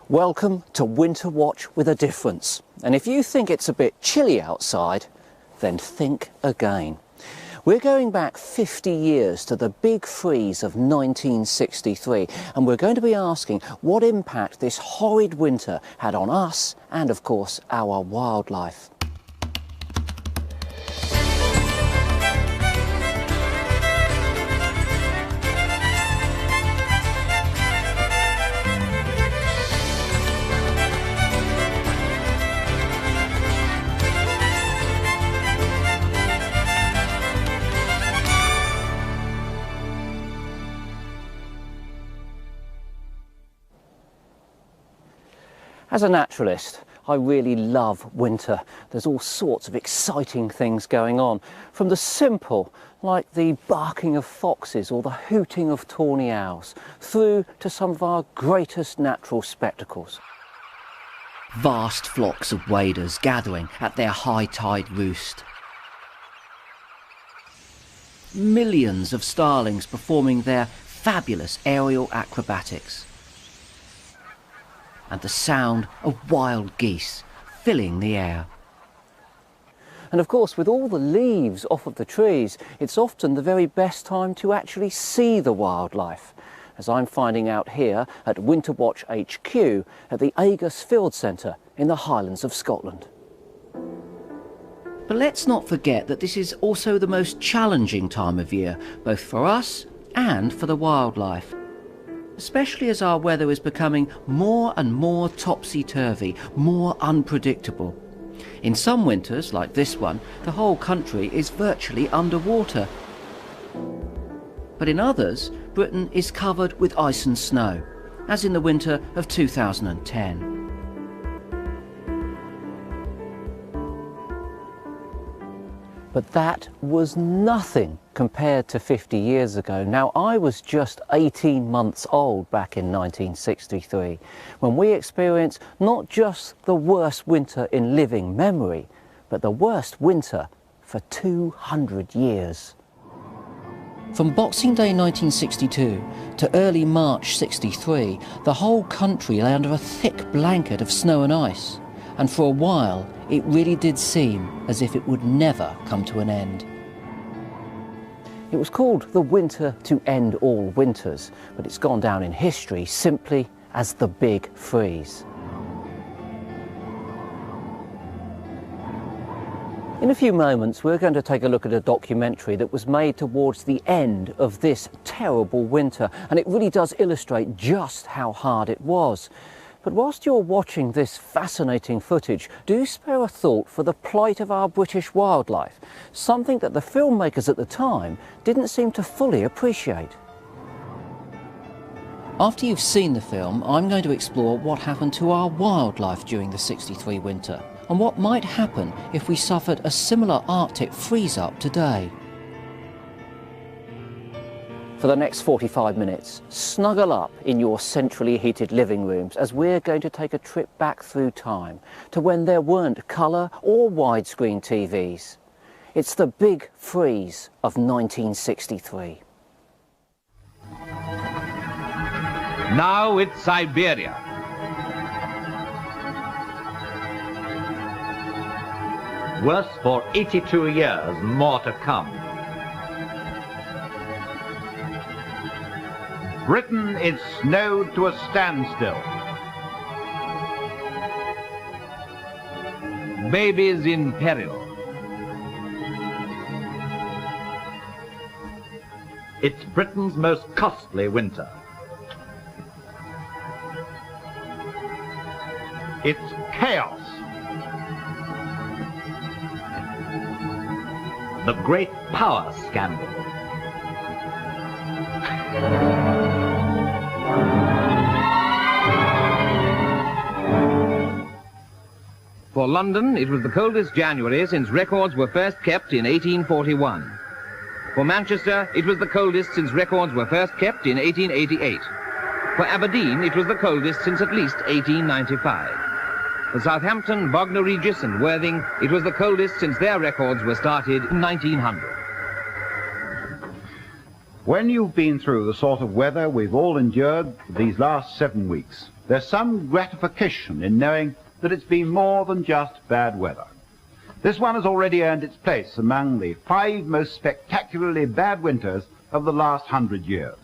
Welcome to Winterwatch with a difference. And if you think it's a bit chilly outside, then think again. We're going back 50 years to the big freeze of 1963, and we're going to be asking what impact this horrid winter had on us and, of course, our wildlife. As a naturalist, I really love winter. There's all sorts of exciting things going on, from the simple, like the barking of foxes or the hooting of tawny owls, through to some of our greatest natural spectacles. Vast flocks of waders gathering at their high tide roost. Millions of starlings performing their fabulous aerial acrobatics. And the sound of wild geese filling the air. And of course, with all the leaves off of the trees, it's often the very best time to actually see the wildlife, as I'm finding out here at Winterwatch HQ at the Argos Field Centre in the Highlands of Scotland. But let's not forget that this is also the most challenging time of year, both for us and for the wildlife. Especially as our weather is becoming more and more topsy-turvy, more unpredictable. In some winters, like this one, the whole country is virtually underwater. But in others, Britain is covered with ice and snow, as in the winter of 2010. But that was nothing compared to 50 years ago. Now, I was just 18 months old back in 1963, when we experienced not just the worst winter in living memory, but the worst winter for 200 years. From Boxing Day 1962 to early March 63, the whole country lay under a thick blanket of snow and ice. And for a while, it really did seem as if it would never come to an end. It was called the winter to end all winters, but it's gone down in history simply as the Big Freeze. In a few moments, we're going to take a look at a documentary that was made towards the end of this terrible winter, and it really does illustrate just how hard it was. But whilst you're watching this fascinating footage, do spare a thought for the plight of our British wildlife, something that the filmmakers at the time didn't seem to fully appreciate. After you've seen the film, I'm going to explore what happened to our wildlife during the 63 winter, and what might happen if we suffered a similar Arctic freeze-up today. For the next 45 minutes, snuggle up in your centrally heated living rooms as we're going to take a trip back through time to when there weren't colour or widescreen TVs. It's the Big Freeze of 1963. Now it's Siberia. Worse for 82 years, more to come. Britain is snowed to a standstill. Babies in peril. It's Britain's most costly winter. It's chaos. The great power scandal. For London, it was the coldest January since records were first kept in 1841. For Manchester, it was the coldest since records were first kept in 1888. For Aberdeen, it was the coldest since at least 1895. For Southampton, Bognor Regis and Worthing, it was the coldest since their records were started in 1900. When you've been through the sort of weather we've all endured for these last 7 weeks, there's some gratification in knowing that it's been more than just bad weather. This one has already earned its place among the 5 most spectacularly bad winters of the last 100 years.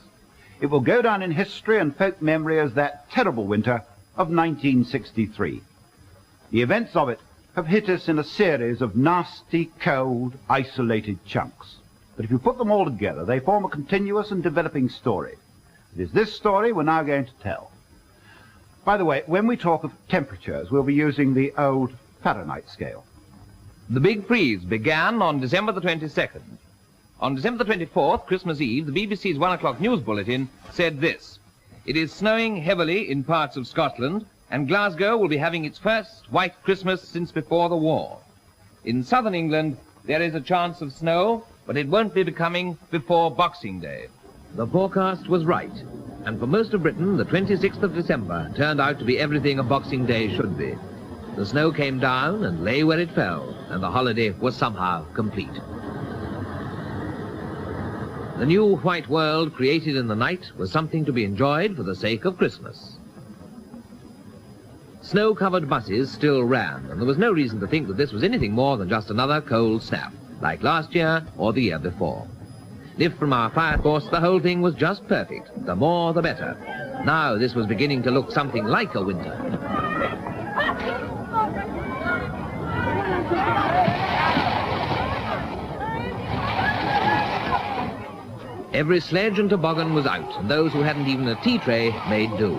It will go down in history and folk memory as that terrible winter of 1963. The events of it have hit us in a series of nasty, cold, isolated chunks. But if you put them all together, they form a continuous and developing story. It is this story we're now going to tell. By the way, when we talk of temperatures, we'll be using the old Fahrenheit scale. The big freeze began on December the 22nd. On December the 24th, Christmas Eve, the BBC's 1 o'clock news bulletin said this: "It is snowing heavily in parts of Scotland, and Glasgow will be having its first white Christmas since before the war. In southern England, there is a chance of snow, but it won't be coming before Boxing Day." The forecast was right, and for most of Britain, the 26th of December turned out to be everything a Boxing Day should be. The snow came down and lay where it fell, and the holiday was somehow complete. The new white world created in the night was something to be enjoyed for the sake of Christmas. Snow-covered buses still ran, and there was no reason to think that this was anything more than just another cold snap, like last year or the year before. If from our fire course the whole thing was just perfect, the more the better. Now this was beginning to look something like a winter. Every sledge and toboggan was out, and those who hadn't even a tea tray made do.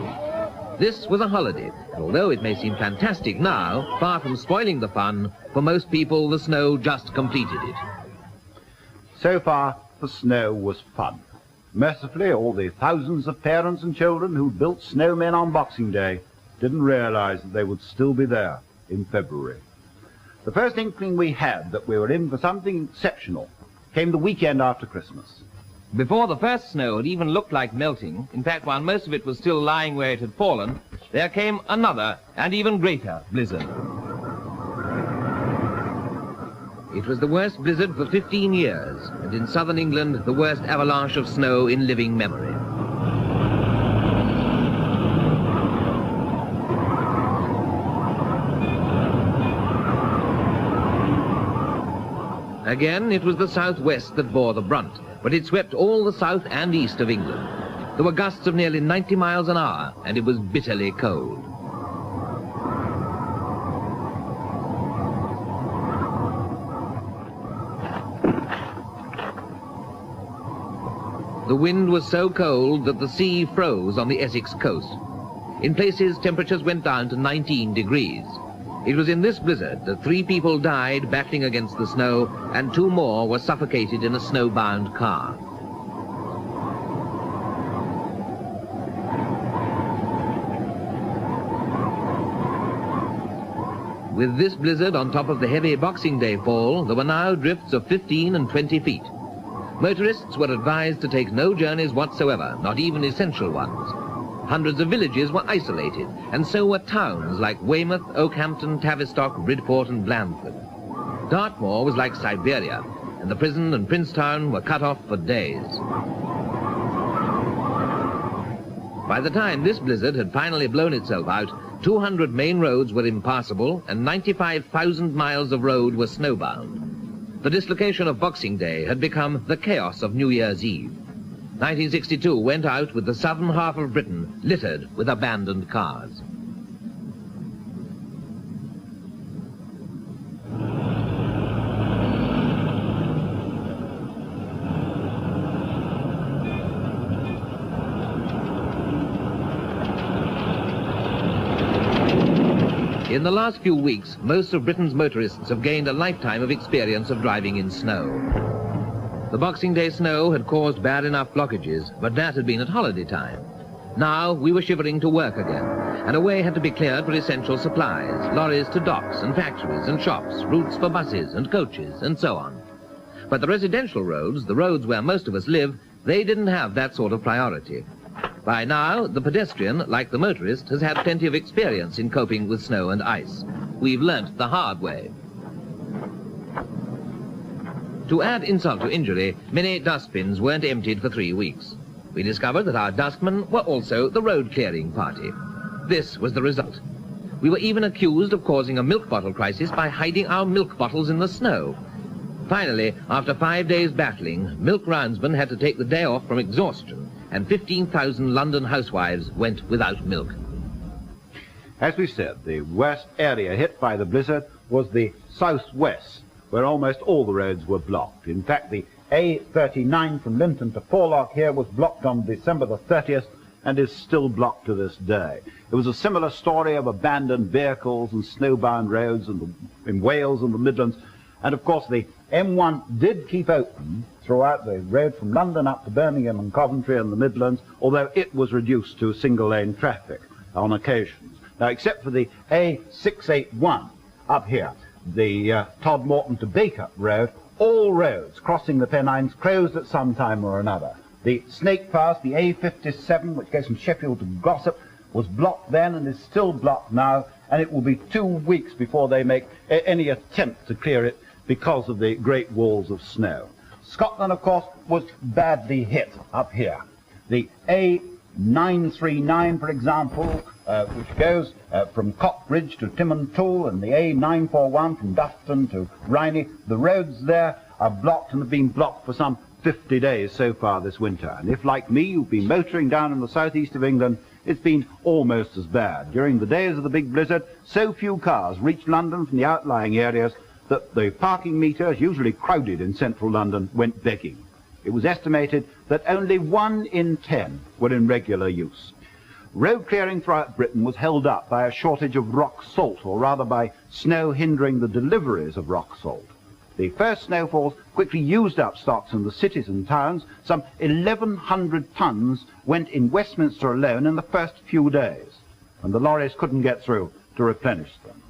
This was a holiday, and although it may seem fantastic now, far from spoiling the fun, for most people the snow just completed it. So far, the snow was fun. Mercifully, all the thousands of parents and children who built snowmen on Boxing Day didn't realize that they would still be there in February. The first inkling we had that we were in for something exceptional came the weekend after Christmas. Before the first snow had even looked like melting, in fact while most of it was still lying where it had fallen, there came another and even greater blizzard. It was the worst blizzard for 15 years, and in southern England the worst avalanche of snow in living memory. Again, it was the southwest that bore the brunt, but it swept all the south and east of England. There were gusts of nearly 90 miles an hour, and it was bitterly cold. The wind was so cold that the sea froze on the Essex coast. In places, temperatures went down to 19 degrees. It was in this blizzard that 3 people died battling against the snow, and 2 more were suffocated in a snowbound car. With this blizzard on top of the heavy Boxing Day fall, there were now drifts of 15 and 20 feet. Motorists were advised to take no journeys whatsoever, not even essential ones. Hundreds of villages were isolated, and so were towns like Weymouth, Oakhampton, Tavistock, Bridport and Blandford. Dartmoor was like Siberia, and the prison and Princetown were cut off for days. By the time this blizzard had finally blown itself out, 200 main roads were impassable, and 95,000 miles of road were snowbound. The dislocation of Boxing Day had become the chaos of New Year's Eve. 1962 went out with the southern half of Britain littered with abandoned cars. In the last few weeks, most of Britain's motorists have gained a lifetime of experience of driving in snow. The Boxing Day snow had caused bad enough blockages, but that had been at holiday time. Now we were shivering to work again, and a way had to be cleared for essential supplies, lorries to docks and factories and shops, routes for buses and coaches, and so on. But the residential roads, the roads where most of us live, they didn't have that sort of priority. By now, the pedestrian, like the motorist, has had plenty of experience in coping with snow and ice. We've learnt the hard way. To add insult to injury, many dustbins weren't emptied for 3 weeks. We discovered that our dustmen were also the road-clearing party. This was the result. We were even accused of causing a milk bottle crisis by hiding our milk bottles in the snow. Finally, after 5 days battling, milk roundsmen had to take the day off from exhaustion, and 15,000 London housewives went without milk. As we said, the worst area hit by the blizzard was the southwest, where almost all the roads were blocked. In fact, the A39 from Linton to Porlock here was blocked on December the 30th and is still blocked to this day. It was a similar story of abandoned vehicles and snowbound roads in Wales and the Midlands. And of course the M1 did keep open throughout the road from London up to Birmingham and Coventry and the Midlands, although it was reduced to single-lane traffic on occasions. Now, except for the A681 up here, the Todmorden to Bacup Road, all roads crossing the Pennines closed at some time or another. The Snake Pass, the A57, which goes from Sheffield to Glossop, was blocked then and is still blocked now, and it will be 2 weeks before they make any attempt to clear it because of the great walls of snow. Scotland, of course, was badly hit up here. The A939, for example, which goes from Cockbridge to Timontoul, and the A941 from Dufton to Rhynie, the roads there are blocked and have been blocked for some 50 days so far this winter. And if, like me, you've been motoring down in the southeast of England, it's been almost as bad. During the days of the big blizzard, so few cars reached London from the outlying areas that the parking meters, usually crowded in central London, went begging. It was estimated that only 1 in 10 were in regular use. Road clearing throughout Britain was held up by a shortage of rock salt, or rather by snow hindering the deliveries of rock salt. The first snowfalls quickly used up stocks in the cities and towns. Some 1,100 tons went in Westminster alone in the first few days, and the lorries couldn't get through to replenish them.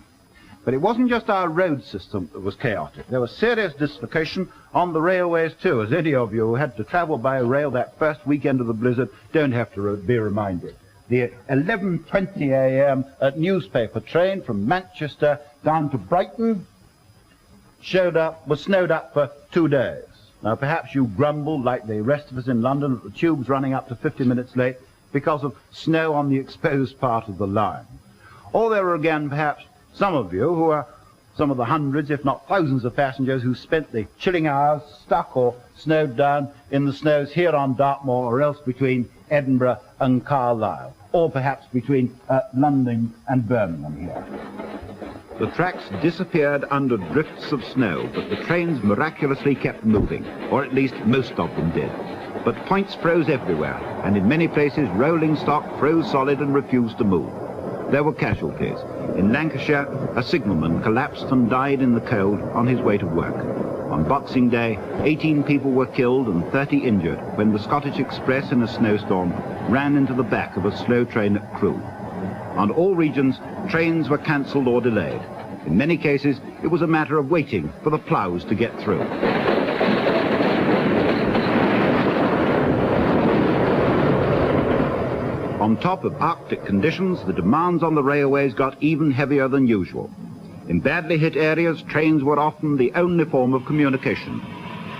But it wasn't just our road system that was chaotic. There was serious dislocation on the railways too, as any of you who had to travel by rail that first weekend of the blizzard don't have to be reminded. The 11:20 a.m. newspaper train from Manchester down to Brighton was snowed up for 2 days. Now, perhaps you grumbled, like the rest of us in London, at the tubes running up to 50 minutes late because of snow on the exposed part of the line. Or there were again, perhaps, some of you who are some of the hundreds, if not thousands of passengers who spent the chilling hours stuck or snowed down in the snows here on Dartmoor, or else between Edinburgh and Carlisle, or perhaps between London and Birmingham here. The tracks disappeared under drifts of snow, but the trains miraculously kept moving, or at least most of them did. But points froze everywhere, and in many places rolling stock froze solid and refused to move. There were casualties. In Lancashire, a signalman collapsed and died in the cold on his way to work. On Boxing Day, 18 people were killed and 30 injured when the Scottish Express in a snowstorm ran into the back of a slow train at Crewe. On all regions, trains were cancelled or delayed. In many cases, it was a matter of waiting for the ploughs to get through. On top of Arctic conditions, the demands on the railways got even heavier than usual. In badly hit areas, trains were often the only form of communication.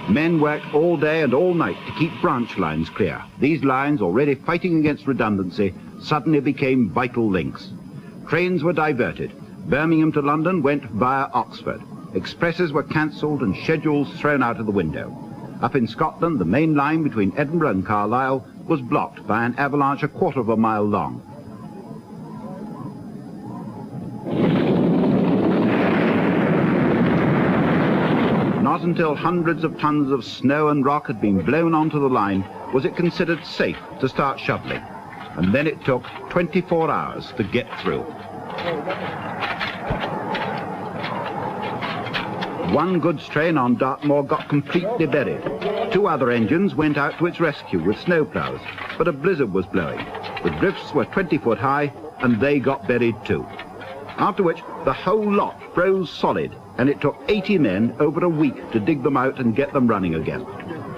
Men worked all day and all night to keep branch lines clear. These lines, already fighting against redundancy, suddenly became vital links. Trains were diverted. Birmingham to London went via Oxford. Expresses were cancelled and schedules thrown out of the window. Up in Scotland, the main line between Edinburgh and Carlisle was blocked by an avalanche a quarter of a mile long. Not until hundreds of tons of snow and rock had been blown onto the line was it considered safe to start shoveling. And then it took 24 hours to get through. One goods train on Dartmoor got completely buried. 2 other engines went out to its rescue with snowplows, but a blizzard was blowing. The drifts were 20 foot high, and they got buried too. After which, the whole lot froze solid, and it took 80 men over a week to dig them out and get them running again.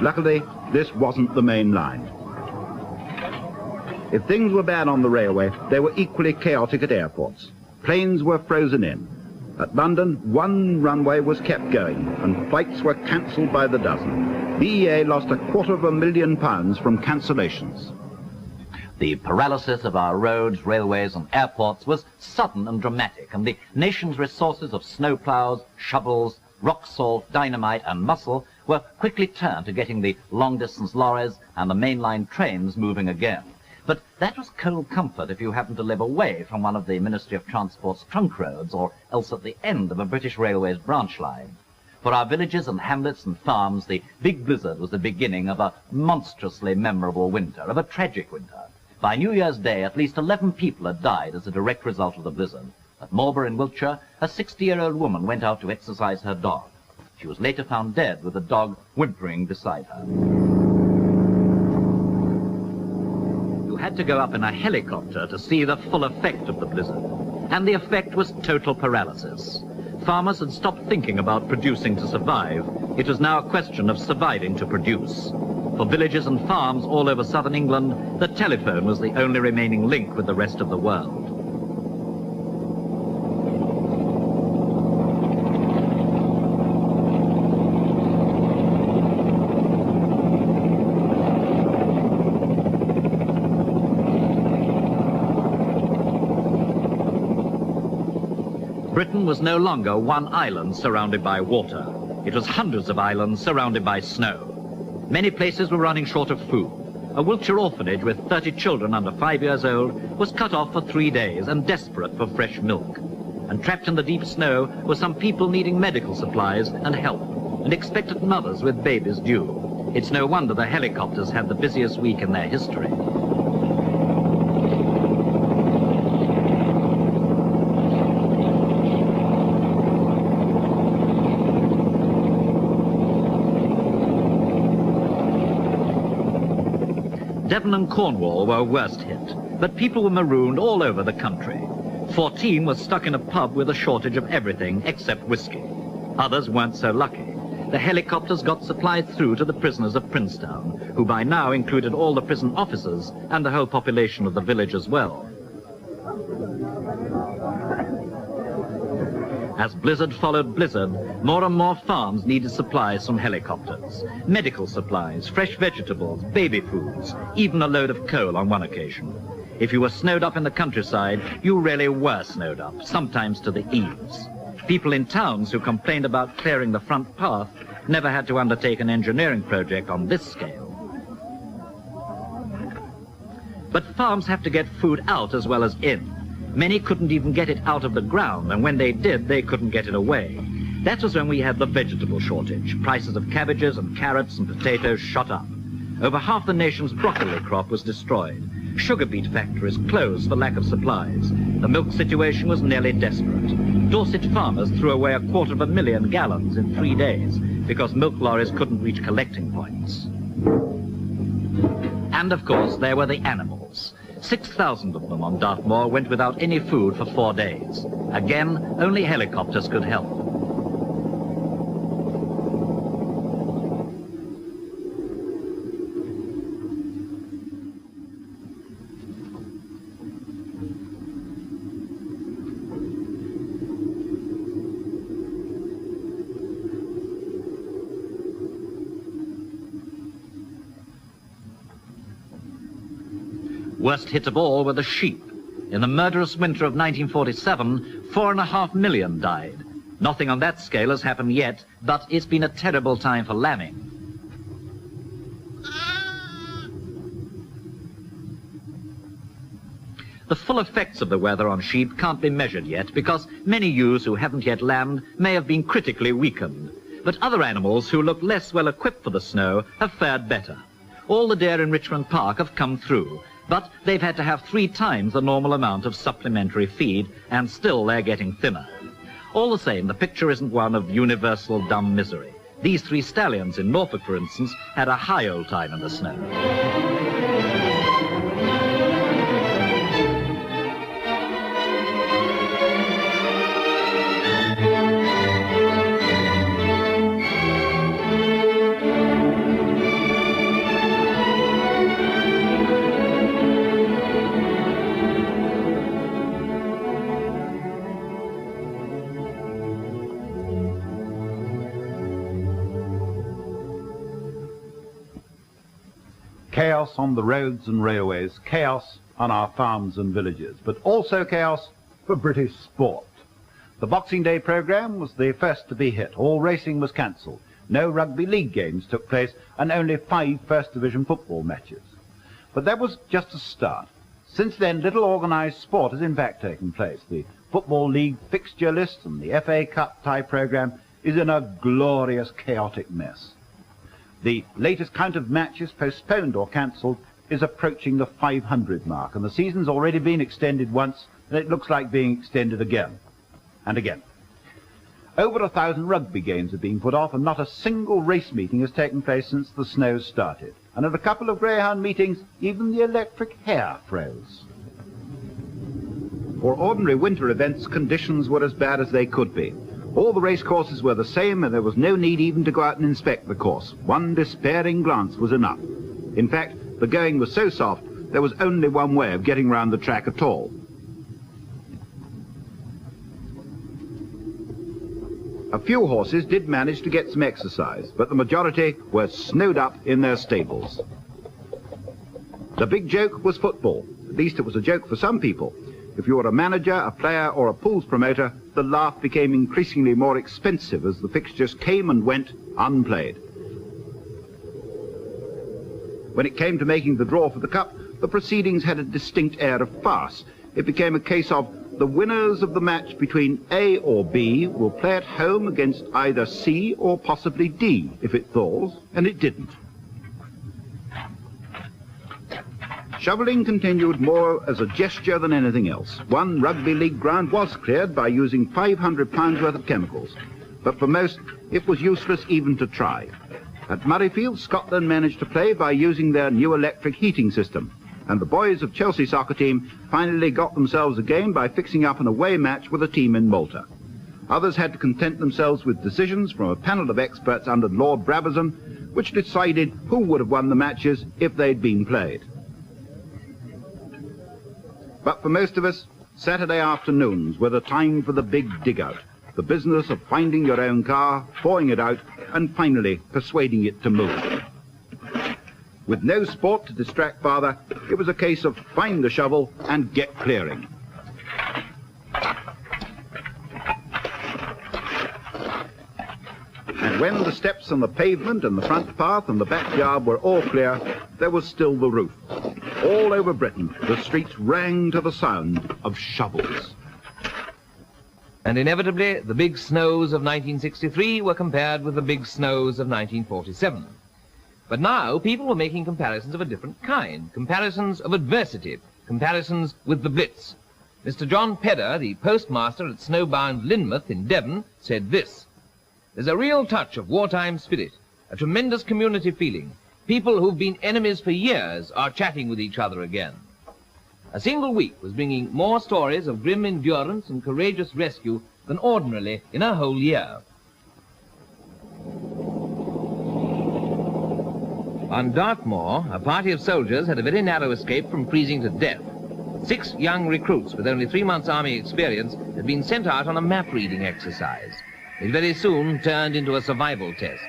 Luckily, this wasn't the main line. If things were bad on the railway, they were equally chaotic at airports. Planes were frozen in. At London, one runway was kept going, and flights were cancelled by the dozen. BEA lost £250,000 from cancellations. The paralysis of our roads, railways and airports was sudden and dramatic, and the nation's resources of snowplows, shovels, rock salt, dynamite and muscle were quickly turned to getting the long-distance lorries and the mainline trains moving again. But that was cold comfort if you happened to live away from one of the Ministry of Transport's trunk roads, or else at the end of a British Railways branch line. For our villages and hamlets and farms, the big blizzard was the beginning of a monstrously memorable winter, of a tragic winter. By New Year's Day, at least 11 people had died as a direct result of the blizzard. At Marlborough in Wiltshire, a 60-year-old woman went out to exercise her dog. She was later found dead with the dog whimpering beside her. You had to go up in a helicopter to see the full effect of the blizzard. And the effect was total paralysis. Farmers had stopped thinking about producing to survive. It was now a question of surviving to produce. For villages and farms all over southern England, the telephone was the only remaining link with the rest of the world. Britain was no longer one island surrounded by water. It was hundreds of islands surrounded by snow. Many places were running short of food. A Wiltshire orphanage with 30 children under 5 years old was cut off for 3 days and desperate for fresh milk. And trapped in the deep snow were some people needing medical supplies and help, and expectant mothers with babies due. It's no wonder the helicopters had the busiest week in their history. Devon and Cornwall were worst hit, but people were marooned all over the country. 14 were stuck in a pub with a shortage of everything except whiskey. Others weren't so lucky. The helicopters got supplies through to the prisoners of Princetown, who by now included all the prison officers and the whole population of the village as well. As blizzard followed blizzard, more and more farms needed supplies from helicopters. Medical supplies, fresh vegetables, baby foods, even a load of coal on one occasion. If you were snowed up in the countryside, you really were snowed up, sometimes to the eaves. People in towns who complained about clearing the front path never had to undertake an engineering project on this scale. But farms have to get food out as well as in. Many couldn't even get it out of the ground, and when they did, they couldn't get it away. That was when we had the vegetable shortage. Prices of cabbages and carrots and potatoes shot up. Over half the nation's broccoli crop was destroyed. Sugar beet factories closed for lack of supplies. The milk situation was nearly desperate. Dorset farmers threw away 250,000 gallons in 3 days because milk lorries couldn't reach collecting points. And of course, there were the animals. 6,000 of them on Dartmoor went without any food for 4 days. Again, only helicopters could help. Worst hit of all were the sheep. In the murderous winter of 1947, 4.5 million died. Nothing on that scale has happened yet, but it's been a terrible time for lambing. The full effects of the weather on sheep can't be measured yet because many ewes who haven't yet lambed may have been critically weakened. But other animals who look less well equipped for the snow have fared better. All the deer in Richmond Park have come through, but they've had to have 3 times the normal amount of supplementary feed, and still they're getting thinner. All the same, the picture isn't one of universal dumb misery. These 3 stallions in Norfolk, for instance, had a high old time in the snow. Chaos on the roads and railways, chaos on our farms and villages, but also chaos for British sport. The Boxing Day programme was the first to be hit. All racing was cancelled. No rugby league games took place, and only 5 First Division football matches. But that was just a start. Since then, little organised sport has in fact taken place. The Football League fixture list and the FA Cup tie programme is in a glorious chaotic mess. The latest count of matches postponed or cancelled is approaching the 500 mark, and the season's already been extended once, and it looks like being extended again and again. Over 1,000 rugby games have been put off, and not a single race meeting has taken place since the snow started. And at a couple of greyhound meetings, even the electric hair froze. For ordinary winter events, conditions were as bad as they could be. All the race courses were the same, and there was no need even to go out and inspect the course. One despairing glance was enough. In fact, the going was so soft, there was only one way of getting round the track at all. A few horses did manage to get some exercise, but the majority were snowed up in their stables. The big joke was football. At least it was a joke for some people. If you were a manager, a player, or a pools promoter, the laugh became increasingly more expensive as the fixtures came and went unplayed. When it came to making the draw for the cup, the proceedings had a distinct air of farce. It became a case of the winners of the match between A or B will play at home against either C or possibly D if it thaws, and it didn't. Shovelling continued more as a gesture than anything else. One rugby league ground was cleared by using £500 worth of chemicals, but for most it was useless even to try. At Murrayfield, Scotland managed to play by using their new electric heating system, and the boys of Chelsea soccer team finally got themselves a game by fixing up an away match with a team in Malta. Others had to content themselves with decisions from a panel of experts under Lord Brabazon, which decided who would have won the matches if they'd been played. But for most of us, Saturday afternoons were the time for the big dig-out, the business of finding your own car, thawing it out, and finally persuading it to move. With no sport to distract father, it was a case of find the shovel and get clearing. And when the steps and the pavement and the front path and the backyard were all clear, there was still the roof. All over Britain, the streets rang to the sound of shovels. And inevitably, the big snows of 1963 were compared with the big snows of 1947. But now people were making comparisons of a different kind, comparisons of adversity, comparisons with the Blitz. Mr. John Pedder, the postmaster at snowbound Lynmouth in Devon, said this: "There's a real touch of wartime spirit, a tremendous community feeling. People who've been enemies for years are chatting with each other again." A single week was bringing more stories of grim endurance and courageous rescue than ordinarily in a whole year. On Dartmoor, a party of soldiers had a very narrow escape from freezing to death. 6 young recruits with only 3 months' army experience had been sent out on a map-reading exercise. It very soon turned into a survival test.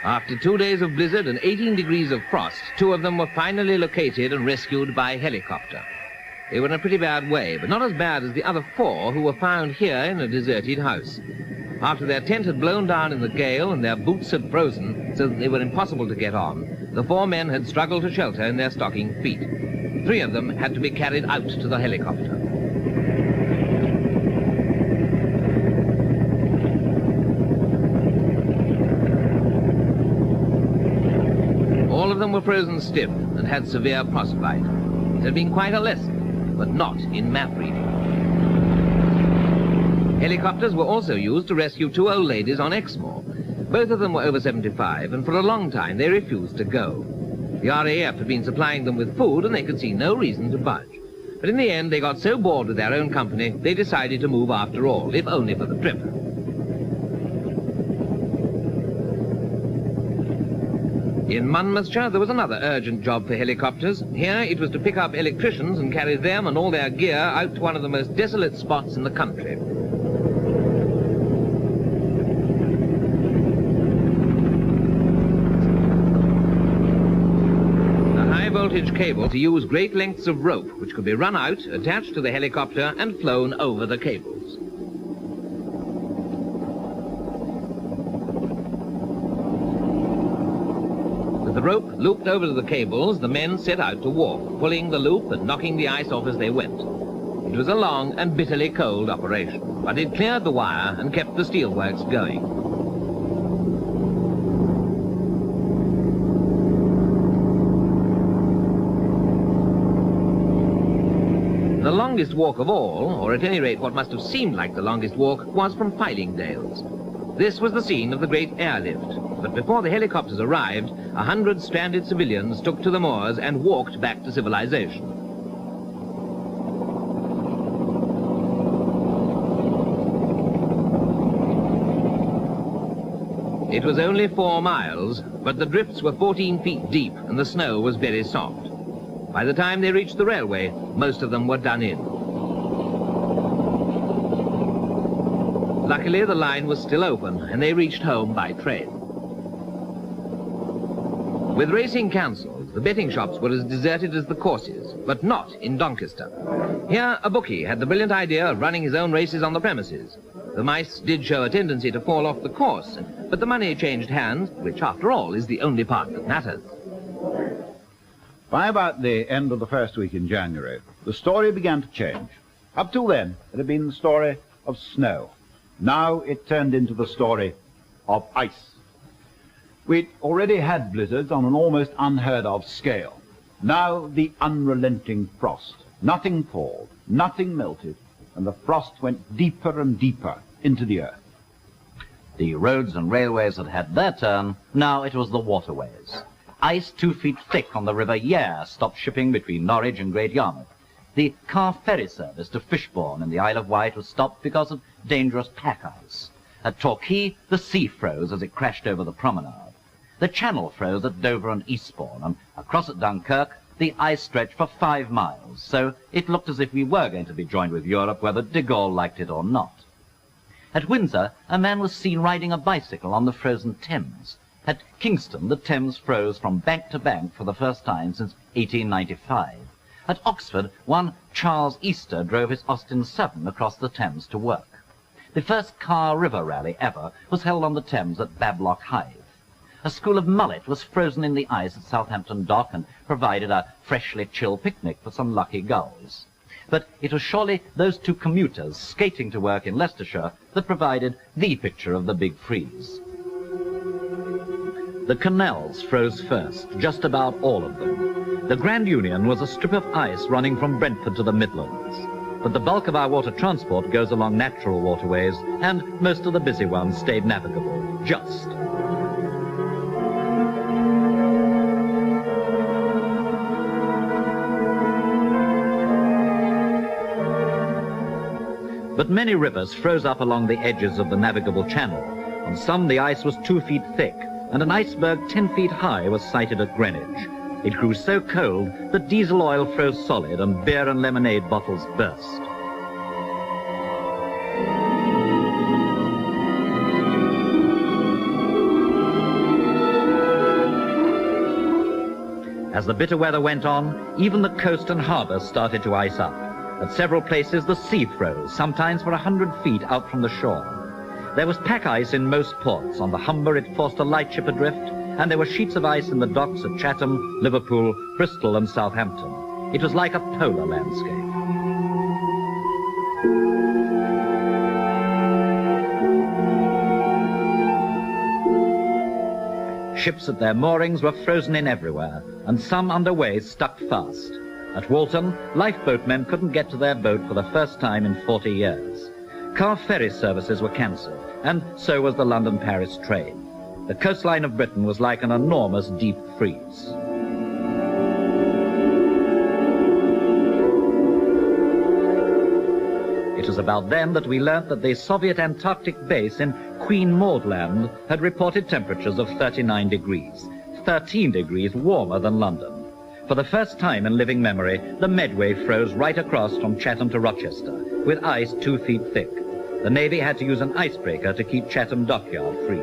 After 2 days of blizzard and 18 degrees of frost, 2 of them were finally located and rescued by helicopter. They were in a pretty bad way, but not as bad as the other 4 who were found here in a deserted house. After their tent had blown down in the gale and their boots had frozen so that they were impossible to get on, the 4 men had struggled to shelter in their stocking feet. 3 of them had to be carried out to the helicopter. All of them were frozen stiff and had severe frostbite. It had been quite a lesson, but not in map reading. Helicopters were also used to rescue 2 old ladies on Exmoor. Both of them were over 75, and for a long time they refused to go. The RAF had been supplying them with food, and they could see no reason to budge. But in the end, they got so bored with their own company, they decided to move after all, if only for the trip. In Monmouthshire, there was another urgent job for helicopters. Here, it was to pick up electricians and carry them and all their gear out to one of the most desolate spots in the country. high-voltage cable to use great lengths of rope, which could be run out, attached to the helicopter, and flown over the cables. With the rope looped over the cables, the men set out to walk, pulling the loop and knocking the ice off as they went. It was a long and bitterly cold operation, but it cleared the wire and kept the steelworks going. The longest walk of all, or at any rate what must have seemed like the longest walk, was from Fylingdales. This was the scene of the great airlift, but before the helicopters arrived, 100 stranded civilians took to the moors and walked back to civilization. It was only 4 miles, but the drifts were 14 feet deep and the snow was very soft. By the time they reached the railway, most of them were done in. Luckily, the line was still open and they reached home by train. With racing cancelled, the betting shops were as deserted as the courses, but not in Doncaster. Here, a bookie had the brilliant idea of running his own races on the premises. The mice did show a tendency to fall off the course, but the money changed hands, which, after all, is the only part that matters. By about the end of the first week in January, the story began to change. Up till then, it had been the story of snow. Now it turned into the story of ice. We'd already had blizzards on an almost unheard of scale. Now the unrelenting frost. Nothing thawed, nothing melted, and the frost went deeper and deeper into the earth. The roads and railways had had their turn. Now it was the waterways. Ice 2 feet thick on the River Yare stopped shipping between Norwich and Great Yarmouth. The car ferry service to Fishbourne in the Isle of Wight was stopped because of dangerous pack ice. At Torquay, the sea froze as it crashed over the promenade. The channel froze at Dover and Eastbourne, and across at Dunkirk, the ice stretched for 5 miles, so it looked as if we were going to be joined with Europe, whether de Gaulle liked it or not. At Windsor, a man was seen riding a bicycle on the frozen Thames. At Kingston, the Thames froze from bank to bank for the first time since 1895. At Oxford, one Charles Easter drove his Austin 7 across the Thames to work. The first car river rally ever was held on the Thames at Bablock Hythe. A school of mullet was frozen in the ice at Southampton Dock and provided a freshly chilled picnic for some lucky gulls. But it was surely those 2 commuters skating to work in Leicestershire that provided the picture of the big freeze. The canals froze first, just about all of them. The Grand Union was a strip of ice running from Brentford to the Midlands. But the bulk of our water transport goes along natural waterways, and most of the busy ones stayed navigable, just. But many rivers froze up along the edges of the navigable channel. On some, the ice was 2 feet thick, and an iceberg 10 feet high was sighted at Greenwich. It grew so cold that diesel oil froze solid and beer and lemonade bottles burst. As the bitter weather went on, even the coast and harbour started to ice up. At several places, the sea froze, sometimes for 100 feet out from the shore. There was pack ice in most ports. On the Humber, it forced a lightship adrift, and there were sheets of ice in the docks at Chatham, Liverpool, Bristol and Southampton. It was like a polar landscape. Ships at their moorings were frozen in everywhere, and some underway stuck fast. At Walton, lifeboatmen couldn't get to their boat for the first time in 40 years. Car ferry services were cancelled, and so was the London-Paris train. The coastline of Britain was like an enormous deep freeze. It was about then that we learnt that the Soviet Antarctic base in Queen Maud Land had reported temperatures of 39 degrees, 13 degrees warmer than London. For the first time in living memory, the Medway froze right across from Chatham to Rochester, with ice 2 feet thick. The Navy had to use an icebreaker to keep Chatham Dockyard free.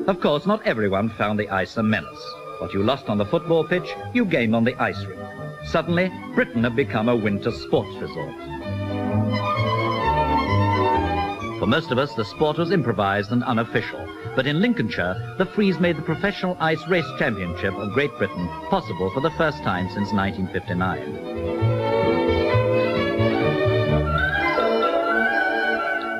Of course, not everyone found the ice a menace. What you lost on the football pitch, you gained on the ice rink. Suddenly, Britain had become a winter sports resort. For most of us, the sport was improvised and unofficial. But in Lincolnshire, the Frees made the Professional Ice Race Championship of Great Britain possible for the first time since 1959.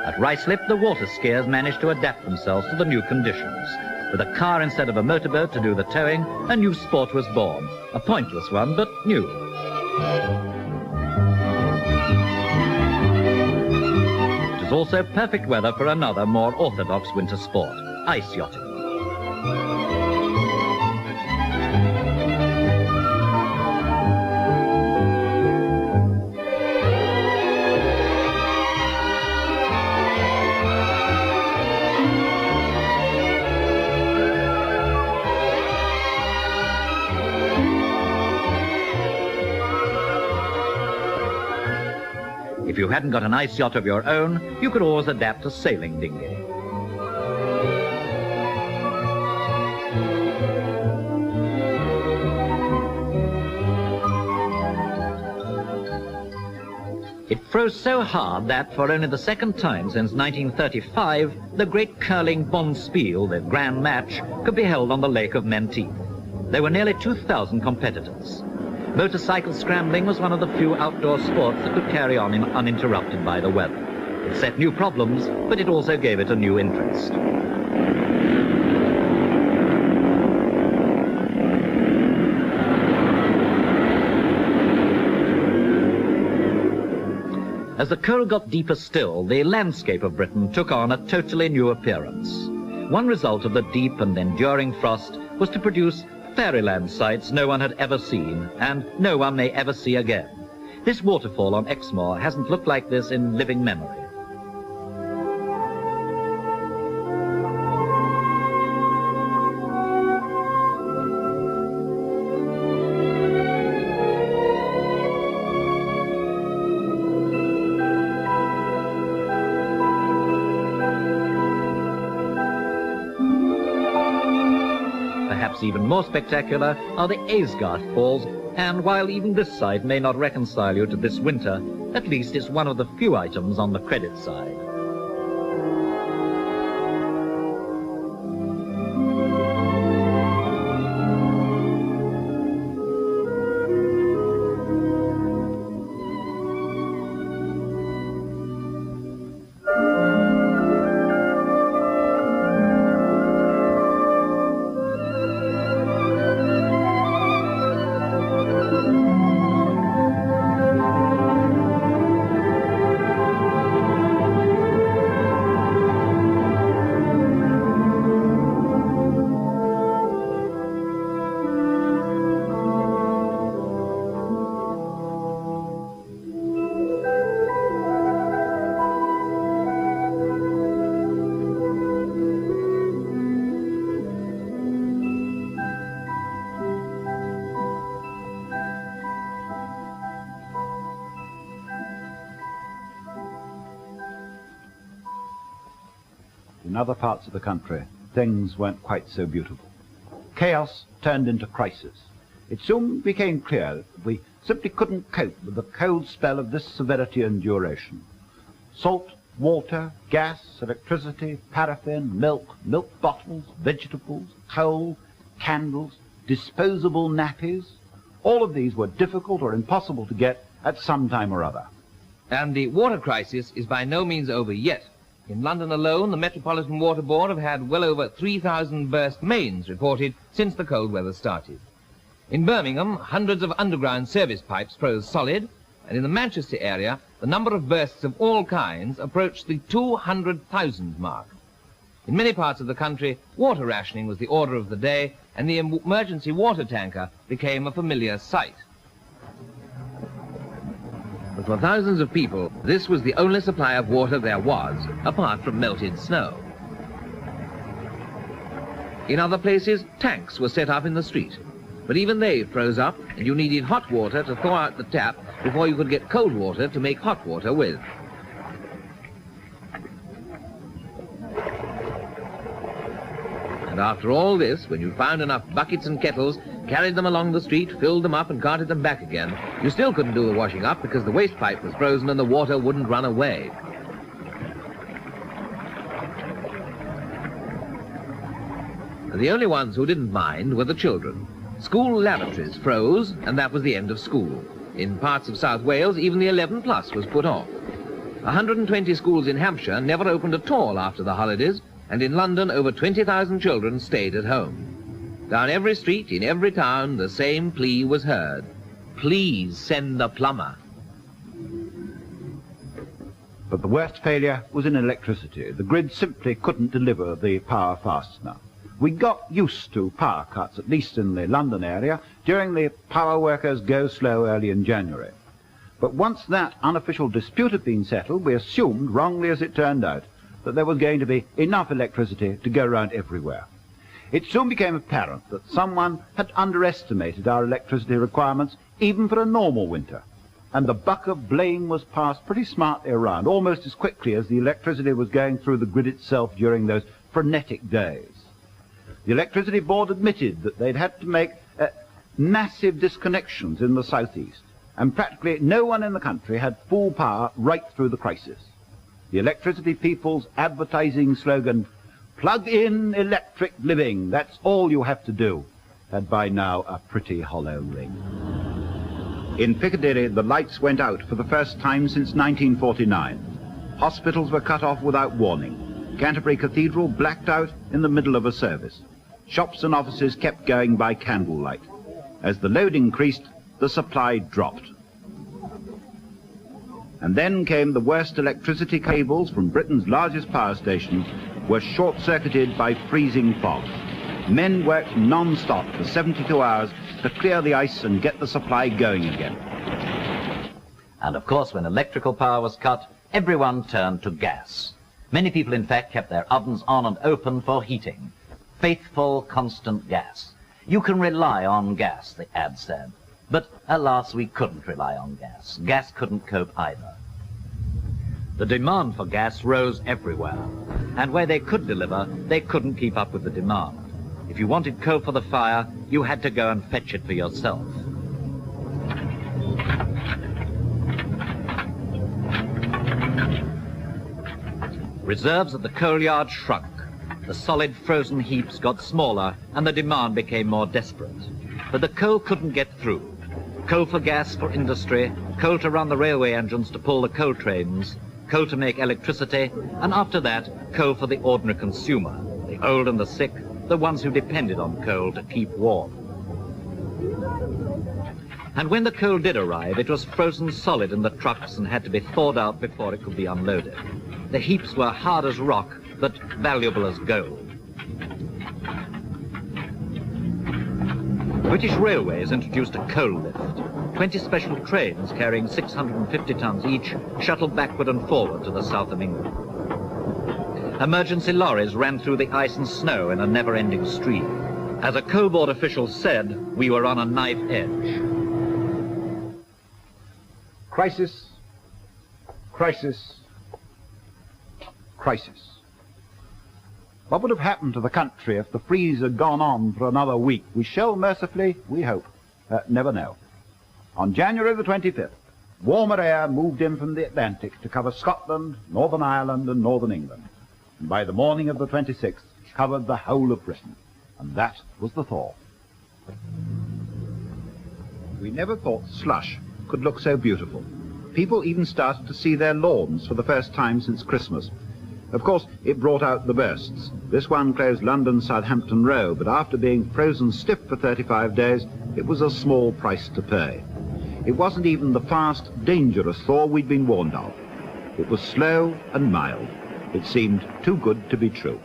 At Ruislip, the water skiers managed to adapt themselves to the new conditions. With a car instead of a motorboat to do the towing, a new sport was born. A pointless one, but new. It is also perfect weather for another, more orthodox winter sport, ice yachting. If you hadn't got an ice yacht of your own, you could always adapt a sailing dinghy. It froze so hard that, for only the second time since 1935, the great curling bonspiel, the grand match, could be held on the Lake of Menteith. There were nearly 2,000 competitors. Motorcycle scrambling was one of the few outdoor sports that could carry on uninterrupted by the weather. It set new problems, but it also gave it a new interest. As the cold got deeper still, the landscape of Britain took on a totally new appearance. One result of the deep and enduring frost was to produce fairyland sights no one had ever seen, and no one may ever see again. This waterfall on Exmoor hasn't looked like this in living memory. Even more spectacular are the Aysgarth Falls, and while even this sight may not reconcile you to this winter, at least it's one of the few items on the credit side. In other parts of the country, things weren't quite so beautiful. Chaos turned into crisis. It soon became clear that we simply couldn't cope with the cold spell of this severity and duration. Salt, water, gas, electricity, paraffin, milk bottles, vegetables, coal, candles, disposable nappies, all of these were difficult or impossible to get at some time or other. And the water crisis is by no means over yet. In London alone, the Metropolitan Water Board have had well over 3,000 burst mains reported since the cold weather started. In Birmingham, hundreds of underground service pipes froze solid, and in the Manchester area, the number of bursts of all kinds approached the 200,000 mark. In many parts of the country, water rationing was the order of the day, and the emergency water tanker became a familiar sight. But for thousands of people, this was the only supply of water there was, apart from melted snow. In other places, tanks were set up in the street. But even they froze up, and you needed hot water to thaw out the tap before you could get cold water to make hot water with. And after all this, when you'd found enough buckets and kettles, carried them along the street, filled them up and carted them back again, you still couldn't do the washing up because the waste pipe was frozen and the water wouldn't run away. The only ones who didn't mind were the children. School lavatories froze, and that was the end of school. In parts of South Wales, even the 11 plus was put off. 120 schools in Hampshire never opened at all after the holidays, and in London over 20,000 children stayed at home. Down every street, in every town, the same plea was heard. Please send the plumber. But the worst failure was in electricity. The grid simply couldn't deliver the power fast enough. We got used to power cuts, at least in the London area, during the power workers go slow early in January. But once that unofficial dispute had been settled, we assumed, wrongly as it turned out, that there was going to be enough electricity to go around everywhere. It soon became apparent that someone had underestimated our electricity requirements even for a normal winter, and the buck of blame was passed pretty smartly around, almost as quickly as the electricity was going through the grid itself during those frenetic days. The Electricity Board admitted that they'd had to make massive disconnections in the southeast, and practically no one in the country had full power right through the crisis. The electricity people's advertising slogan, "Plug in electric living, that's all you have to do," had by now a pretty hollow ring. In Piccadilly, the lights went out for the first time since 1949. Hospitals were cut off without warning. Canterbury Cathedral blacked out in the middle of a service. Shops and offices kept going by candlelight. As the load increased, the supply dropped. And then came the worst. Electricity cables from Britain's largest power stations were short-circuited by freezing fog. Men worked non-stop for 72 hours to clear the ice and get the supply going again. And of course, when electrical power was cut, everyone turned to gas. Many people, in fact, kept their ovens on and open for heating. Faithful, constant gas. You can rely on gas, the ad said. But alas, we couldn't rely on gas. Gas couldn't cope either. The demand for gas rose everywhere, and where they could deliver, they couldn't keep up with the demand. If you wanted coal for the fire, you had to go and fetch it for yourself. Reserves at the coal yard shrunk. The solid frozen heaps got smaller and the demand became more desperate. But the coal couldn't get through. Coal for gas for industry, coal to run the railway engines to pull the coal trains, coal to make electricity, and after that, coal for the ordinary consumer, the old and the sick, the ones who depended on coal to keep warm. And when the coal did arrive, it was frozen solid in the trucks and had to be thawed out before it could be unloaded. The heaps were hard as rock, but valuable as gold. British Railways introduced a coal lift. 20 special trains carrying 650 tons each shuttled backward and forward to the south of England. Emergency lorries ran through the ice and snow in a never-ending stream. As a coal board official said, we were on a knife edge. Crisis, crisis, crisis. What would have happened to the country if the freeze had gone on for another week? We shall mercifully, we hope, never know. On January the 25th, warmer air moved in from the Atlantic to cover Scotland, Northern Ireland and Northern England, and by the morning of the 26th covered the whole of Britain. And that was the thaw. We never thought slush could look so beautiful. People even started to see their lawns for the first time since Christmas. Of course, it brought out the bursts. This one closed London Southampton Row, but after being frozen stiff for 35 days, it was a small price to pay. It wasn't even the fast, dangerous thaw we'd been warned of. It was slow and mild. It seemed too good to be true.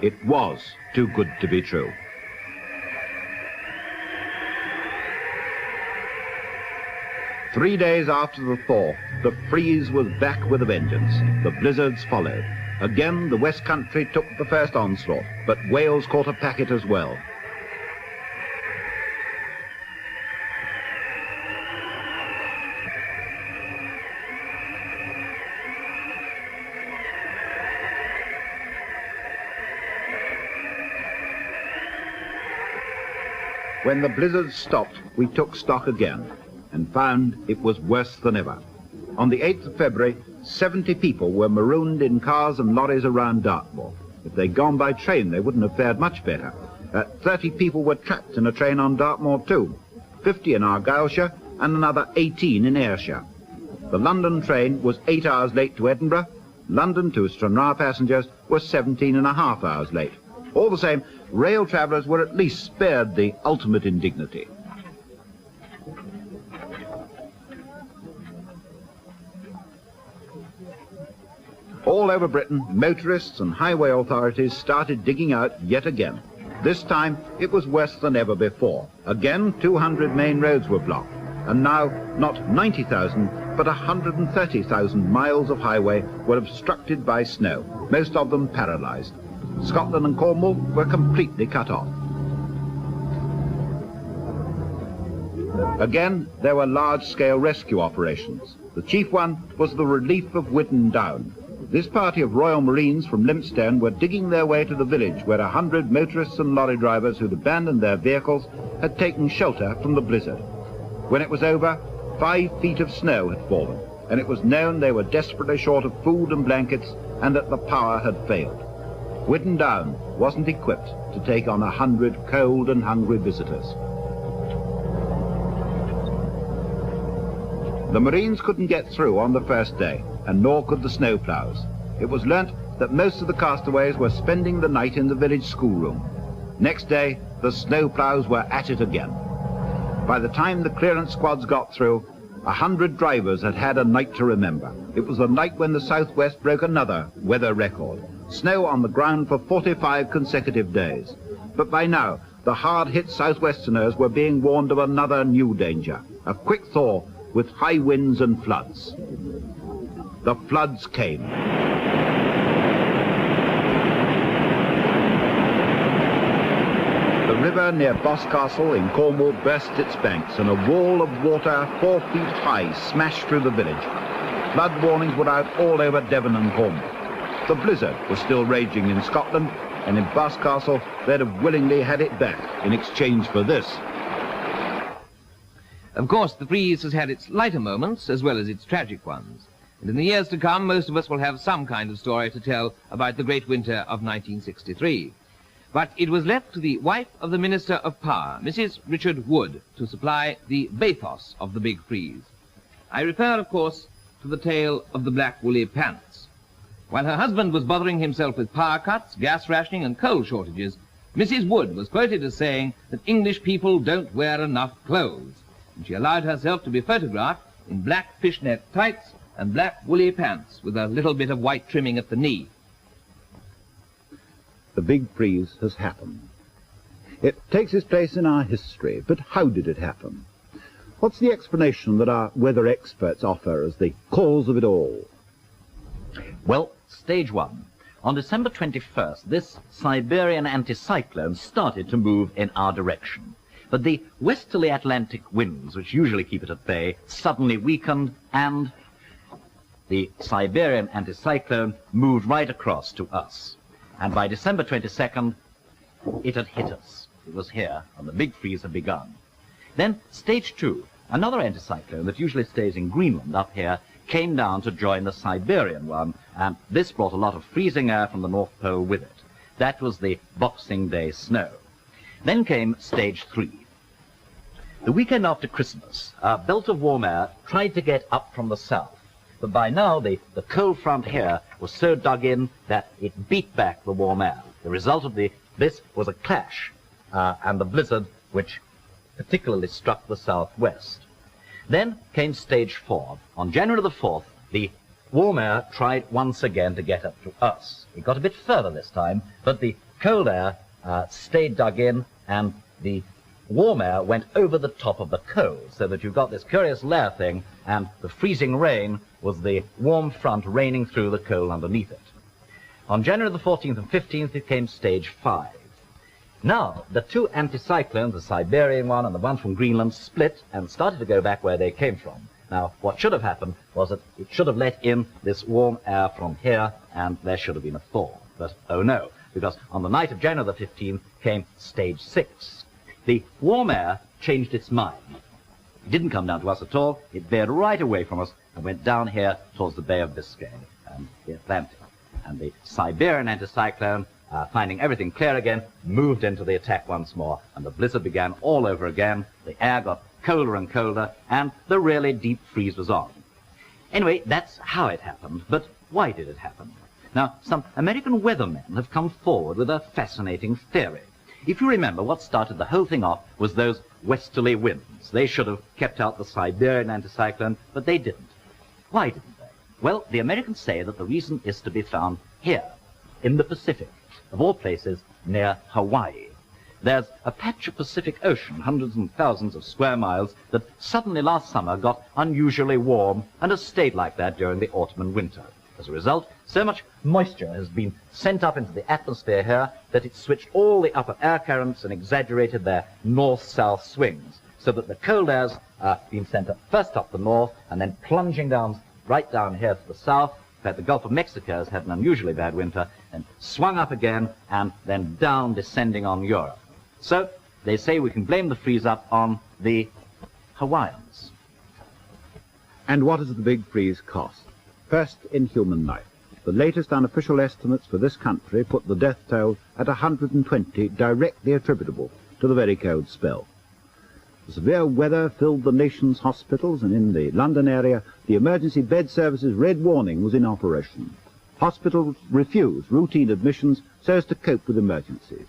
It was too good to be true. Three days after the thaw, the freeze was back with a vengeance. The blizzards followed. Again, the West Country took the first onslaught, but Wales caught a packet as well. When the blizzard stopped, we took stock again and found it was worse than ever. On the 8th of February, 70 people were marooned in cars and lorries around Dartmoor. If they'd gone by train, they wouldn't have fared much better. 30 people were trapped in a train on Dartmoor too, 50 in Argyllshire and another 18 in Ayrshire. The London train was 8 hours late to Edinburgh. London to Stranraer passengers were 17.5 hours late. All the same, rail travellers were at least spared the ultimate indignity. All over Britain, motorists and highway authorities started digging out yet again. This time, it was worse than ever before. Again, 200 main roads were blocked. And now, not 90,000, but 130,000 miles of highway were obstructed by snow, most of them paralysed. Scotland and Cornwall were completely cut off. Again, there were large-scale rescue operations. The chief one was the relief of Whitton Down. This party of Royal Marines from Lympstone were digging their way to the village where 100 motorists and lorry drivers who'd abandoned their vehicles had taken shelter from the blizzard. When it was over, 5 feet of snow had fallen, and it was known they were desperately short of food and blankets and that the power had failed. Whitton Down wasn't equipped to take on 100 cold and hungry visitors. The Marines couldn't get through on the first day, and nor could the snowplows. It was learnt that most of the castaways were spending the night in the village schoolroom. Next day, the snowplows were at it again. By the time the clearance squads got through, 100 drivers had had a night to remember. It was the night when the southwest broke another weather record. Snow on the ground for 45 consecutive days. But by now, the hard-hit southwesterners were being warned of another new danger, a quick thaw with high winds and floods. The floods came. The river near Boscastle in Cornwall burst its banks, and a wall of water 4 feet high smashed through the village. Flood warnings were out all over Devon and Cornwall. The blizzard was still raging in Scotland, and in Boscastle they'd have willingly had it back in exchange for this. Of course, the freeze has had its lighter moments as well as its tragic ones. And in the years to come, most of us will have some kind of story to tell about the great winter of 1963. But it was left to the wife of the Minister of Power, Mrs. Richard Wood, to supply the bathos of the big freeze. I refer, of course, to the tale of the black woolly pants. While her husband was bothering himself with power cuts, gas rationing and coal shortages, Mrs. Wood was quoted as saying that English people don't wear enough clothes, and she allowed herself to be photographed in black fishnet tights and black woolly pants with a little bit of white trimming at the knee. The big freeze has happened. It takes its place in our history, but how did it happen? What's the explanation that our weather experts offer as the cause of it all? Well, stage one. On December 21st, this Siberian anticyclone started to move in our direction. But the westerly Atlantic winds, which usually keep it at bay, suddenly weakened, and the Siberian anticyclone moved right across to us. And by December 22nd, it had hit us. It was here, and the big freeze had begun. Then stage two, another anticyclone that usually stays in Greenland up here, came down to join the Siberian one, and this brought a lot of freezing air from the North Pole with it. That was the Boxing Day snow. Then came stage three. The weekend after Christmas, a belt of warm air tried to get up from the south. But by now, the cold front here was so dug in that it beat back the warm air. The result of this was a clash, and the blizzard, which particularly struck the southwest. Then came stage four. On January the 4th, the warm air tried once again to get up to us. It got a bit further this time, but the cold air stayed dug in, and the warm air went over the top of the cold, so that you got this curious layer thing, and the freezing rain was the warm front raining through the cold underneath it. On January the 14th and 15th, it came stage 5. Now, the two anticyclones, the Siberian one and the one from Greenland, split and started to go back where they came from. Now, what should have happened was that it should have let in this warm air from here, and there should have been a thaw. But, oh no, because on the night of January the 15th came stage 6. the warm air changed its mind. It didn't come down to us at all. It veered right away from us and went down here towards the Bay of Biscay and the Atlantic. And the Siberian anticyclone, finding everything clear again, moved into the attack once more, and the blizzard began all over again. The air got colder and colder, and the really deep freeze was on. Anyway, that's how it happened. But why did it happen? Now, some American weathermen have come forward with a fascinating theory. If you remember, what started the whole thing off was those westerly winds. They should have kept out the Siberian anticyclone, but they didn't. Why didn't they? Well, the Americans say that the reason is to be found here, in the Pacific, of all places, near Hawaii. There's a patch of Pacific Ocean, hundreds and thousands of square miles, that suddenly last summer got unusually warm and has stayed like that during the autumn and winter. As a result, so much moisture has been sent up into the atmosphere here that it switched all the upper air currents and exaggerated their north-south swings, so that the cold air's been sent up, first up the north and then plunging down right down here to the south. In fact, the Gulf of Mexico has had an unusually bad winter, and swung up again and then down, descending on Europe. So they say we can blame the freeze-up on the Hawaiians. And what does the big freeze cost? First, in human life. The latest unofficial estimates for this country put the death toll at 120, directly attributable to the very cold spell. The severe weather filled the nation's hospitals, and in the London area, the emergency bed service's red warning was in operation. Hospitals refused routine admissions so as to cope with emergencies.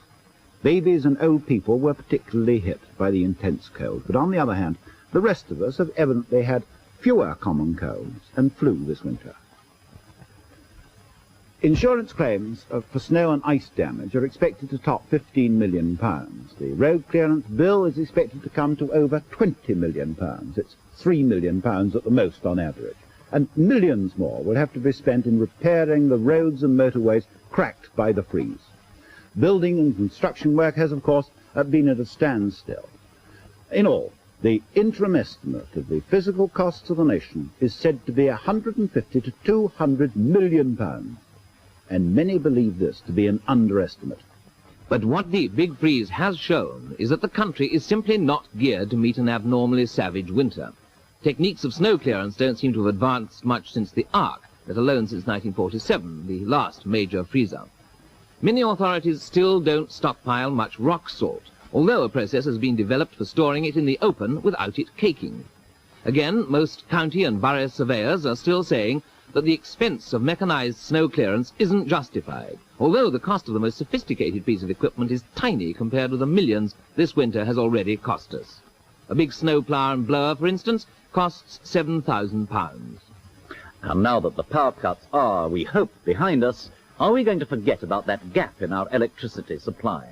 Babies and old people were particularly hit by the intense cold, but on the other hand, the rest of us have evidently had fewer common colds and flu this winter. Insurance claims for snow and ice damage are expected to top £15 million. The road clearance bill is expected to come to over £20 million. It's £3 million at the most on average. And millions more will have to be spent in repairing the roads and motorways cracked by the freeze. Building and construction work has, of course, been at a standstill. In all, the interim estimate of the physical costs of the nation is said to be 150 to 200 million pounds. And many believe this to be an underestimate. But what the big freeze has shown is that the country is simply not geared to meet an abnormally savage winter. Techniques of snow clearance don't seem to have advanced much since the Ark, let alone since 1947, the last major freeze-up. Many authorities still don't stockpile much rock salt, although a process has been developed for storing it in the open without it caking. Again, most county and borough surveyors are still saying that the expense of mechanized snow clearance isn't justified, although the cost of the most sophisticated piece of equipment is tiny compared with the millions this winter has already cost us. A big snowplow and blower, for instance, costs £7,000. And now that the power cuts are, we hope, behind us, are we going to forget about that gap in our electricity supply?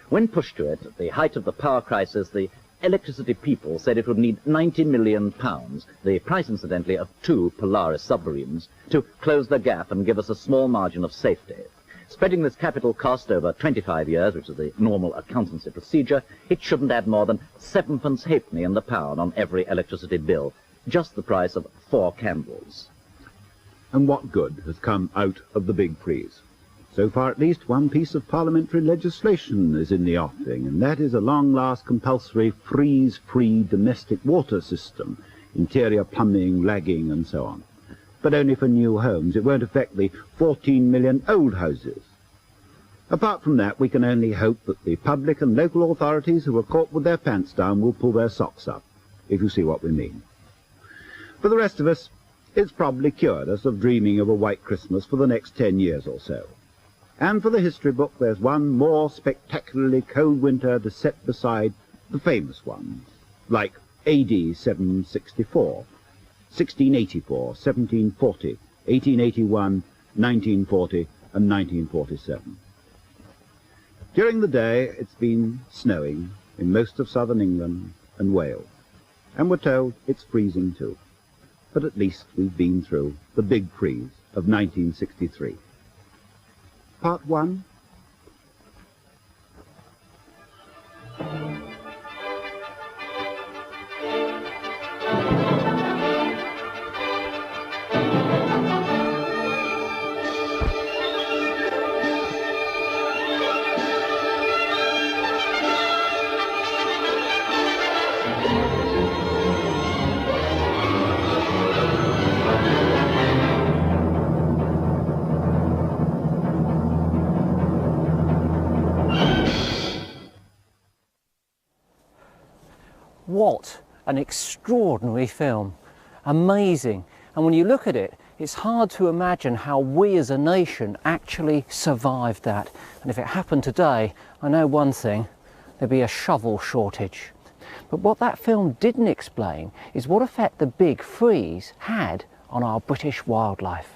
When pushed to it, at the height of the power crisis, the electricity people said it would need £90 million, the price, incidentally, of 2 Polaris submarines, to close the gap and give us a small margin of safety. Spreading this capital cost over 25 years, which is the normal accountancy procedure, it shouldn't add more than 7p halfpenny in the pound on every electricity bill, just the price of 4 candles. And what good has come out of the big freeze? So far, at least, one piece of parliamentary legislation is in the offing, and that is a long-last compulsory freeze-free domestic water system, interior plumbing, lagging, and so on. But only for new homes. It won't affect the 14 million old houses. Apart from that, we can only hope that the public and local authorities who are caught with their pants down will pull their socks up, if you see what we mean. For the rest of us, it's probably cured us of dreaming of a white Christmas for the next 10 years or so. And for the history book, there's one more spectacularly cold winter to set beside the famous ones, like AD 764, 1684, 1740, 1881, 1940, and 1947. During the day, it's been snowing in most of southern England and Wales, and we're told it's freezing too. But at least we've been through the big freeze of 1963. Part 1. What an extraordinary film. Amazing. And when you look at it, it's hard to imagine how we as a nation actually survived that. And if it happened today, I know one thing, there'd be a shovel shortage. But what that film didn't explain is what effect the big freeze had on our British wildlife.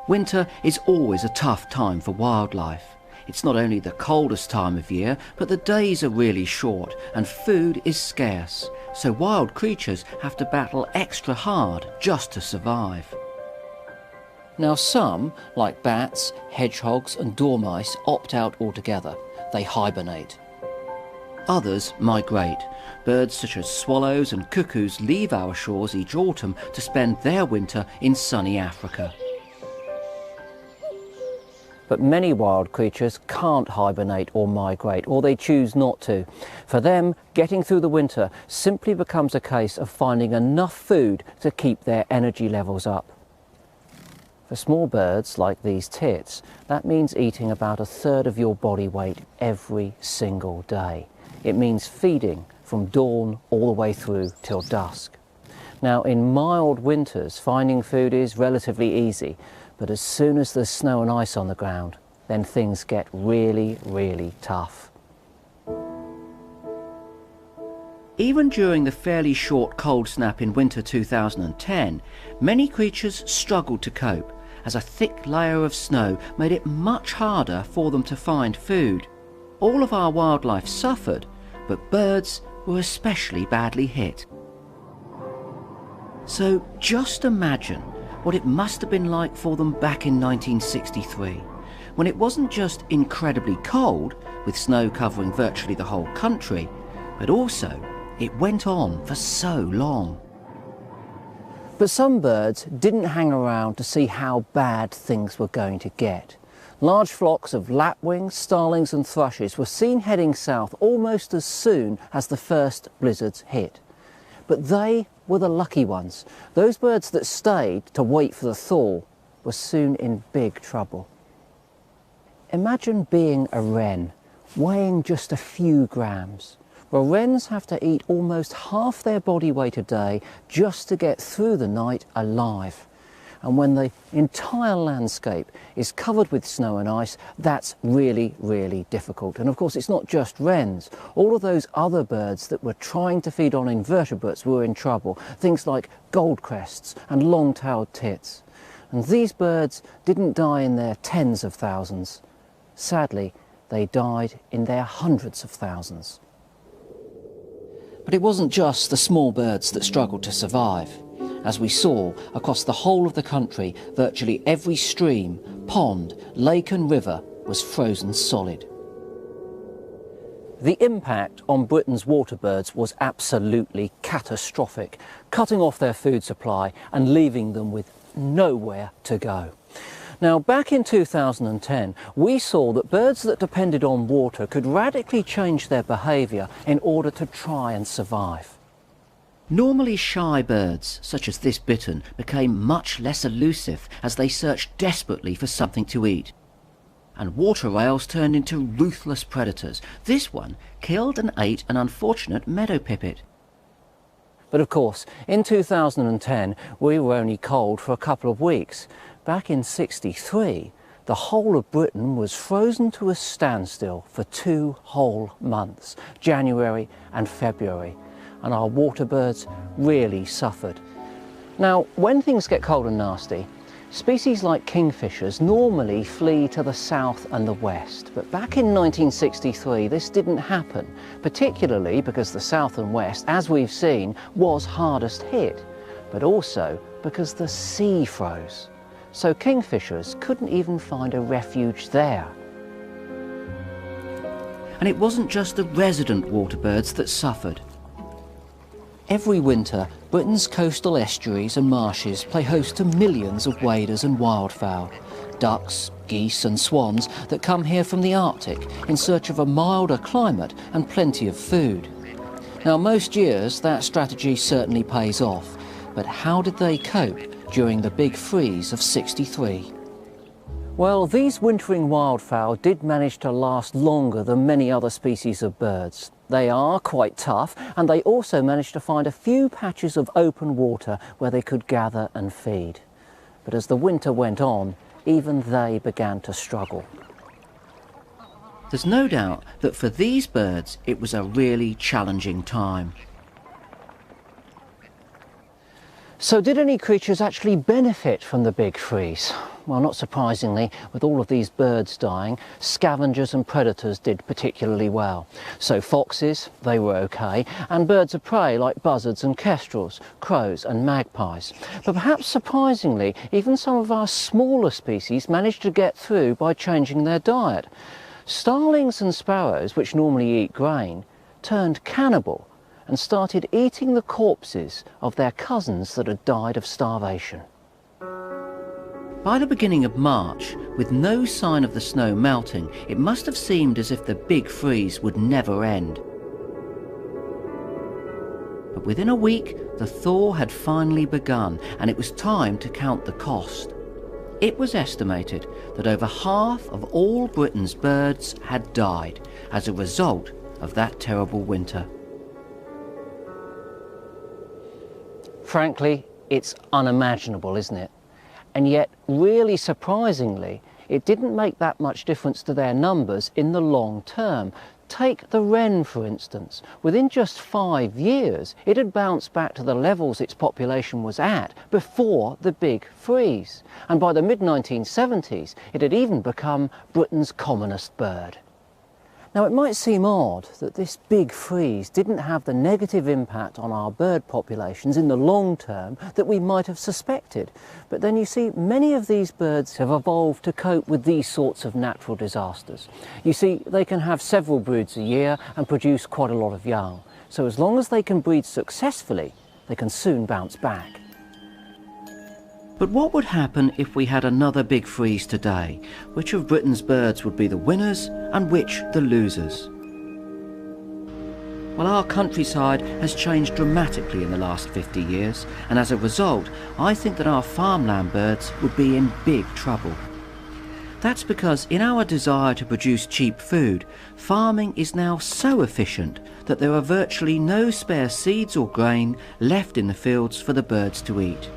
Winter is always a tough time for wildlife. It's not only the coldest time of year, but the days are really short and food is scarce. So wild creatures have to battle extra hard just to survive. Now some, like bats, hedgehogs and dormice, opt out altogether. They hibernate. Others migrate. Birds such as swallows and cuckoos leave our shores each autumn to spend their winter in sunny Africa. But many wild creatures can't hibernate or migrate, or they choose not to. For them, getting through the winter simply becomes a case of finding enough food to keep their energy levels up. For small birds like these tits, that means eating about 1/3 of your body weight every single day. It means feeding from dawn all the way through till dusk. Now, in mild winters, finding food is relatively easy. But as soon as there's snow and ice on the ground, then things get really, really tough. Even during the fairly short cold snap in winter 2010, many creatures struggled to cope, as a thick layer of snow made it much harder for them to find food. All of our wildlife suffered, but birds were especially badly hit. So just imagine what it must have been like for them back in 1963, when it wasn't just incredibly cold, with snow covering virtually the whole country, but also it went on for so long. But some birds didn't hang around to see how bad things were going to get. Large flocks of lapwings, starlings and thrushes were seen heading south almost as soon as the first blizzards hit. But they were the lucky ones. Those birds that stayed to wait for the thaw were soon in big trouble. Imagine being a wren, weighing just a few grams. Well, wrens have to eat almost half their body weight a day just to get through the night alive. And when the entire landscape is covered with snow and ice, that's really, really difficult. And of course, it's not just wrens. All of those other birds that were trying to feed on invertebrates were in trouble. Things like goldcrests and long-tailed tits. And these birds didn't die in their tens of thousands. Sadly, they died in their hundreds of thousands. But it wasn't just the small birds that struggled to survive. As we saw, across the whole of the country, virtually every stream, pond, lake and river was frozen solid. The impact on Britain's waterbirds was absolutely catastrophic, cutting off their food supply and leaving them with nowhere to go. Now, back in 2010, we saw that birds that depended on water could radically change their behaviour in order to try and survive. Normally shy birds, such as this bittern, became much less elusive as they searched desperately for something to eat. And water rails turned into ruthless predators. This one killed and ate an unfortunate meadow pipit. But of course, in 2010, we were only cold for a couple of weeks. Back in '63, the whole of Britain was frozen to a standstill for 2 whole months, January and February. And our waterbirds really suffered. Now, when things get cold and nasty, species like kingfishers normally flee to the south and the west. But back in 1963, this didn't happen, particularly because the south and west, as we've seen, was hardest hit, but also because the sea froze. So kingfishers couldn't even find a refuge there. And it wasn't just the resident waterbirds that suffered. Every winter, Britain's coastal estuaries and marshes play host to millions of waders and wildfowl, ducks, geese and swans that come here from the Arctic in search of a milder climate and plenty of food. Now, most years that strategy certainly pays off, but how did they cope during the big freeze of '63? Well, these wintering wildfowl did manage to last longer than many other species of birds. They are quite tough, and they also managed to find a few patches of open water where they could gather and feed. But as the winter went on, even they began to struggle. There's no doubt that for these birds it was a really challenging time. So did any creatures actually benefit from the big freeze? Well, not surprisingly, with all of these birds dying, scavengers and predators did particularly well. So foxes, they were okay, and birds of prey like buzzards and kestrels, crows and magpies. But perhaps surprisingly, even some of our smaller species managed to get through by changing their diet. Starlings and sparrows, which normally eat grain, turned cannibal and started eating the corpses of their cousins that had died of starvation. By the beginning of March, with no sign of the snow melting, it must have seemed as if the big freeze would never end. But within a week, the thaw had finally begun, and it was time to count the cost. It was estimated that over half of all Britain's birds had died as a result of that terrible winter. Frankly, it's unimaginable, isn't it? And yet, really surprisingly, it didn't make that much difference to their numbers in the long term. Take the wren, for instance. Within just 5 years, it had bounced back to the levels its population was at before the big freeze. And by the mid-1970s, it had even become Britain's commonest bird. Now, it might seem odd that this big freeze didn't have the negative impact on our bird populations in the long term that we might have suspected. But then you see, many of these birds have evolved to cope with these sorts of natural disasters. You see, they can have several broods a year and produce quite a lot of young. So as long as they can breed successfully, they can soon bounce back. But what would happen if we had another big freeze today? Which of Britain's birds would be the winners and which the losers? Well, our countryside has changed dramatically in the last 50 years, and as a result, I think that our farmland birds would be in big trouble. That's because in our desire to produce cheap food, farming is now so efficient that there are virtually no spare seeds or grain left in the fields for the birds to eat.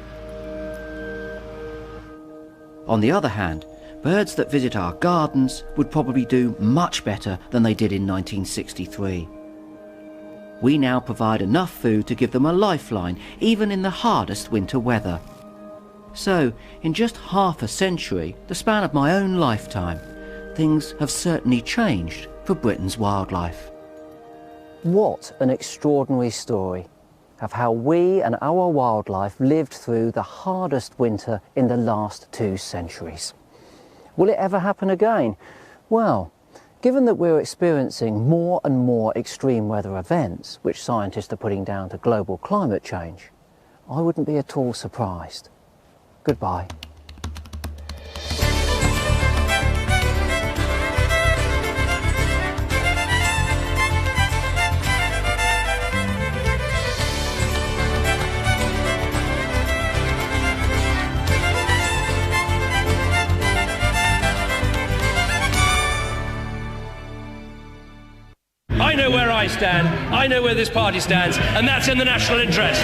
On the other hand, birds that visit our gardens would probably do much better than they did in 1963. We now provide enough food to give them a lifeline, even in the hardest winter weather. So, in just half a century, the span of my own lifetime, things have certainly changed for Britain's wildlife. What an extraordinary story of how we and our wildlife lived through the hardest winter in the last 2 centuries. Will it ever happen again? Well, given that we're experiencing more and more extreme weather events, which scientists are putting down to global climate change, I wouldn't be at all surprised. Goodbye. I know where I stand, I know where this party stands, and that's in the national interest.